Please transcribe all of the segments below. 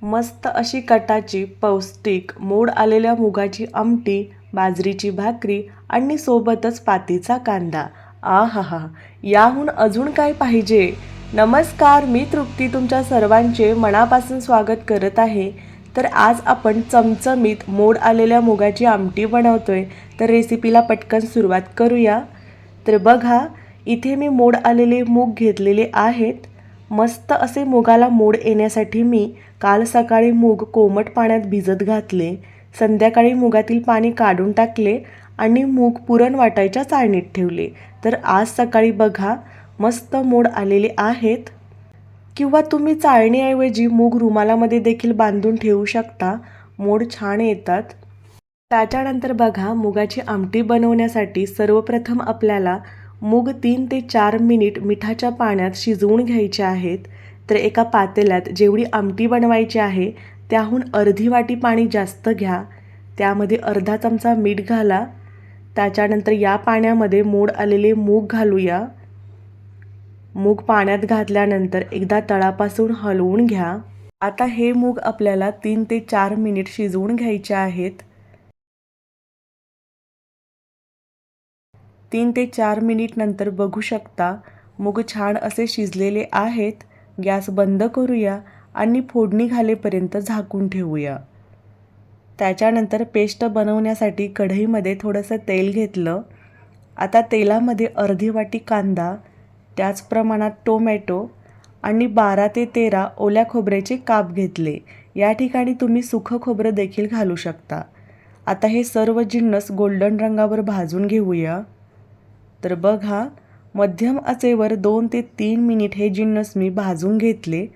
मस्त अशी कटाची पौष्टिक मोड आलेल्या मुगाची आमटी, बाजरीची भाकरी आणि सोबतच पातीचा कांदा. आहाहा, याहून अजून काय पाहिजे. नमस्कार, मी तृप्ती तुमच्या सर्वांचे मनापासून स्वागत करत आहे. तर आज आपण चमचमीत मोड आलेल्या मुगाची आमटी बनवतोय. तर रेसिपीला पटकन सुरुवात करूया. तर बघा, इथे मी मोड आलेले मूग घेतलेले आहेत. मस्त असे मुगाला मोड येण्यासाठी मी काल सकाळी मूग कोमट पाण्यात भिजत घातले. संध्याकाळी मुगातील पाणी काढून टाकले आणि मूग पुरण वाटायच्या चाळणीत ठेवले. तर आज सकाळी बघा, मस्त मोड आलेले आहेत. किंवा तुम्ही चाळणीऐवजी मूग रुमालामध्ये देखील बांधून ठेवू शकता. मोड छान येतात. त्याच्यानंतर बघा, मुगाची आमटी बनवण्यासाठी सर्वप्रथम आपल्याला मूग 3 ते 4 मिनिट मिठाच्या पाण्यात शिजवून घ्यायचे आहेत. तर एका पातेल्यात जेवढी आमटी बनवायची आहे त्याहून अर्धी वाटी पाणी जास्त घ्या. त्यामध्ये अर्धा चमचा मीठ घाला. त्याच्यानंतर या पाण्यामध्ये मोड आलेले मूग घालूया. मूग पाण्यात घातल्यानंतर एकदा तळापासून हलवून घ्या. आता हे मूग आपल्याला 3 ते 4 मिनिट शिजवून घ्यायचे आहेत. 3 ते 4 मिनिट नंतर बघू शकता मूग छान असे शिजलेले आहेत. गॅस बंद करूया आणि फोडणी घालेपर्यंत झाकून ठेवूया. त्याच्यानंतर पेस्ट बनवण्यासाठी कढईमध्ये थोडंसं तेल घेतलं. आता तेलामध्ये अर्धी वाटी कांदा, त्याच प्रमाणात टोमॅटो आणि 12 ते 13 ओल्या खोबऱ्याचे काप घेतले. या ठिकाणी तुम्ही सुकं खोबरं देखील घालू शकता. आता हे सर्व जिन्नस गोल्डन रंगावर भाजून घेऊया. तर बघा, मध्यम आचेवर 2 ते 3 मिनिट हे जिन्नस मी भाजून घेतले.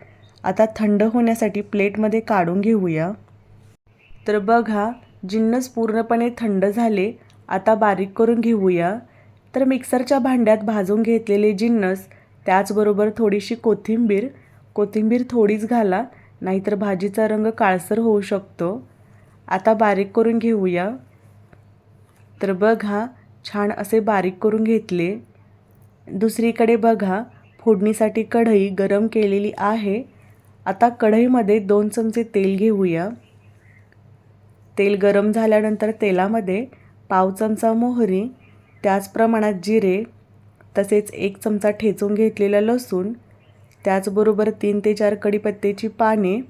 आता थंड होण्यासाठी प्लेटमध्ये काढून घेऊया. तर बघा, जिन्नस पूर्णपणे थंड झाले. आता बारीक करून घेऊया. तर मिक्सरच्या भांड्यात भाजून घेतलेले जिन्नस, त्याचबरोबर थोडीशी कोथिंबीर थोडीच घाला, नाहीतर भाजीचा रंग काळसर होऊ शकतो. आता बारीक करून घेऊया. तर बघा, छान असे बारीक करून घेतले. दुसरीकडे बघा, फोडणीसाठी कढई गरम केलेली आहे. आता कढईमध्ये 2 चमचे तेल घेऊया. तेल गरम झाल्यानंतर तेलामध्ये पाव चमचा मोहरी, त्याच प्रमाणात जिरे, तसेच 1 चमचा ठेचून घेतलेला लसूण, त्याचबरोबर 3 ते 4 कढीपत्त्याची पाने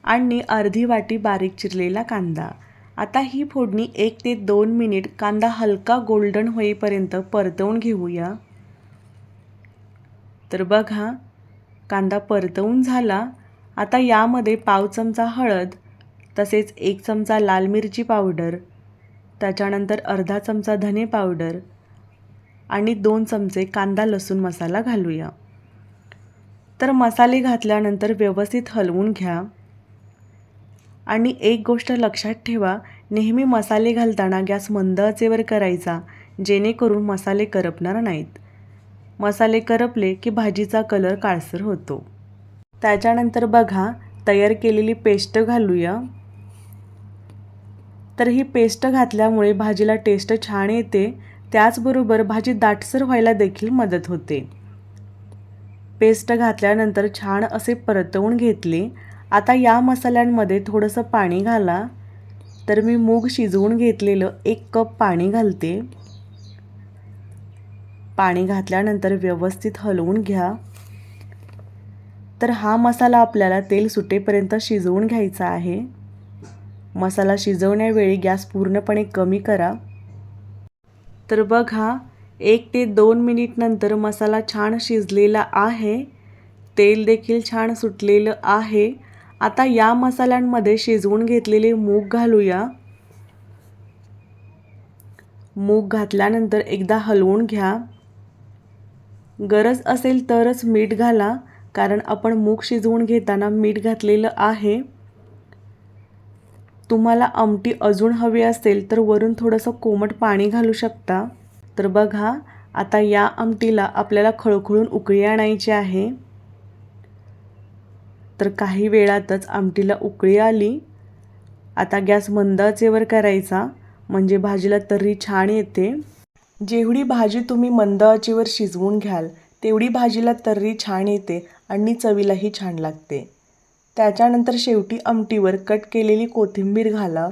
आणि अर्धी वाटी बारीक चिरलेला कांदा. आता ही फोडणी 1 ते 2 मिनिट कांदा हलका गोल्डन होईपर्यंत परतवून घेऊया. तर बघा, कांदा परतवून झाला. आता यामध्ये पाव चमचा हळद, तसेच 1 चमचा लाल मिरची पावडर, त्याच्यानंतर अर्धा चमचा धने पावडर आणि 2 चमचे कांदा लसूण मसाला घालूया. तर मसाले घातल्यानंतर व्यवस्थित हलवून घ्या. आणि एक गोष्ट लक्षात ठेवा, नेहमी मसाले घालताना गॅस मंद आचेवर करायचा, जेणेकरून मसाले करपणार नाहीत. मसाले करपले की भाजीचा कलर काळसर होतो. त्याच्यानंतर बघा, तयार केलेली पेस्ट घालूया. तर ही पेस्ट घातल्यामुळे भाजीला टेस्ट छान येते. त्याचबरोबर भाजी दाटसर व्हायला देखील मदत होते. पेस्ट घातल्यानंतर छान असे परतवून घेतले. आता या मसाल्यांमध्ये थोडंसं पाणी घाला. तर मी मूग शिजवून घेतलेलं 1 कप पाणी घालते. पाणी घातल्यानंतर व्यवस्थित हलवून घ्या. तर हा मसाला आपल्याला तेल सुटेपर्यंत शिजवून घ्यायचा आहे. मसाला शिजवण्यावेळी गॅस पूर्णपणे कमी करा. तर बघा, 1 ते 2 मिनिट नंतर मसाला छान शिजलेला आहे. तेल देखील छान सुटलेलं आहे. आता या मसाल्यांमध्ये शिजवून घेतलेले मूग घालूया. मूग घातल्यानंतर एकदा हलवून घ्या. गरज असेल तरच मीठ घाला, कारण आपण मूग शिजवून घेताना मीठ घातलेलं आहे. तुम्हाला आमटी अजून हवी असेल तर वरून थोडंसं कोमट पाणी घालू शकता. तर बघा, आता या आमटीला आपल्याला खळखळून उकळी आणायची आहे. तर काही वेळातच आमटीला उकळी आली. आता गॅस मंद आचेवर करायचा, म्हणजे भाजीला तर्री छान येते. जेवढी भाजी तुम्ही मंद आचेवर शिजवून घ्याल तेवढी भाजीला तर्री छान येते आणि चवीलाही छान लागते. त्याच्यानंतर शेवटी आमटीवर कट केलेली कोथिंबीर घाला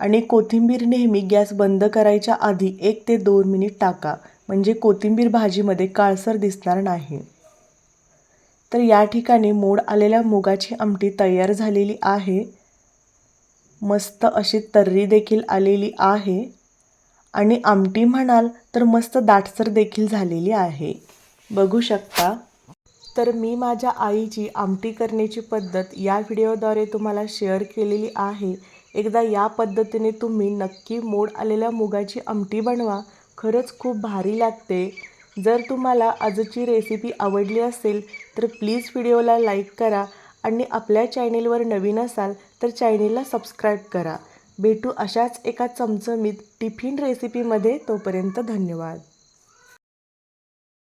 आणि कोथिंबीर नेहमी गॅस बंद करायच्या आधी 1 ते 2 मिनिट टाका, म्हणजे कोथिंबीर भाजीमध्ये काळसर दिसणार नाही. तर या ठिकाणी मोड आलेल्या मुगाची आमटी तयार झालेली आहे. मस्त अशी तर्री देखील आलेली आहे आणि आमटी म्हणाल तर मस्त दाटसर देखील झालेली आहे. बघू शकता. तर मी माझ्या आईची आमटी करण्याची पद्धत या व्हिडिओद्वारे तुम्हाला शेअर केलेली आहे. एकदा या पद्धतीने तुम्ही नक्की मोड आलेल्या मुगाची आमटी बनवा. खरंच खूप भारी लागते. जर तुम्हाला आजची रेसिपी आवडली असेल तर प्लीज व्हिडिओला लाईक करा आणि आपल्या चॅनेलवर नवीन असाल तर चॅनेलला सबस्क्राईब करा. भेटू अशाच एका चमचमीत टिफिन रेसिपीमध्ये. तोपर्यंत धन्यवाद.